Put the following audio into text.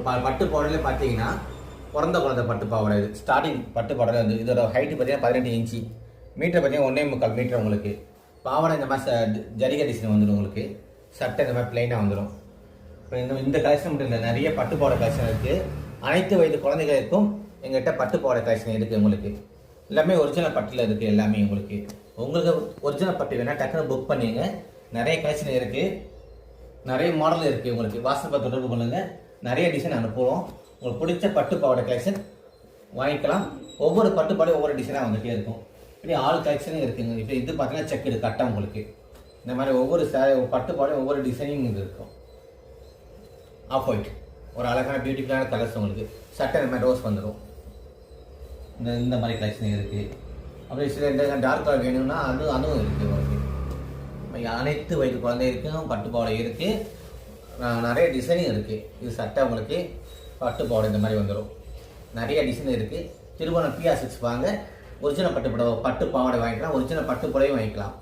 பட்டு பாவாடையில் பார்த்தீங்கன்னா பிறந்த குழந்தை பட்டு பாவாடை. இது ஸ்டார்டிங் பட்டு பாவாடை வந்து இதோட ஹைட்டு பார்த்தீங்கன்னா 18 இன்ச்சு, மீட்டர் பார்த்தீங்கன்னா 1.25 மீட்டர். உங்களுக்கு பாவாடை இந்த மாதிரி ஜரிகை டிசைன் வந்துடும். உங்களுக்கு சட்டை இந்த மாதிரி பிளைனாக வந்துடும். இப்போ இந்த கலெக்ஷன் மட்டும் இல்லை, நிறைய பட்டு பாவாடை கலெக்ஷன் இருக்குது. அனைத்து வயது குழந்தைகளுக்கும் எங்கள்கிட்ட பட்டு பாவாடை கலெக்ஷன் இருக்குது. உங்களுக்கு எல்லாமே ஒரிஜினல் பட்டில் இருக்குது. எல்லாமே உங்களுக்கு ஒரிஜினல் பட்டு வேணால் டக்குன்னு புக் பண்ணிங்க. நிறைய கலெக்ஷன் இருக்குது, நிறைய மாடல் இருக்குது. உங்களுக்கு வாட்ஸ்அப்பில் தொடர்பு பண்ணுங்கள், நிறைய டிசைன் அனுப்புவோம். உங்களுக்கு பிடிச்ச பட்டு பாவாடை கலெக்ஷன் வாங்கிக்கலாம். ஒவ்வொரு பட்டு பாவாடை ஒவ்வொரு டிசைனாக வந்துகிட்டே இருக்கும். இப்படி ஆள் கலெக்ஷனும் இருக்குங்க. இப்போ இது பார்த்தீங்கன்னா செக்குடு கட்டம். உங்களுக்கு இந்த மாதிரி ஒவ்வொரு பட்டு பாவாடை ஒவ்வொரு டிசைனிங் இருக்கும். ஆஃப் ஒயிட் ஒரு அழகான பியூட்டிஃபுல்லான கலர்ஸ். உங்களுக்கு சட்டை இந்த மாதிரி ரோஸ் வந்துடும். இந்த மாதிரி கலெக்ஷன் இருக்குது. அப்படி சில இந்த டார்க் கலர் வேணும்னா அதுவும் இருக்குது. உங்களுக்கு அனைத்து வயது குழந்தைகளுக்கும் பட்டு பாவாடை இருக்குது. நிறைய டிசைனிங் இருக்குது. இது சட்டை உங்களுக்கு பட்டு பாவாடை இந்த மாதிரி வந்துடும். நிறைய டிசைன் இருக்குது. திருவண்ணம் PR6 வாங்க. ஒரிஜினல் பட்டு பாவாடை வாங்கிக்கலாம், ஒரிஜினல் பட்டு புடவையும் வாங்கிக்கலாம்.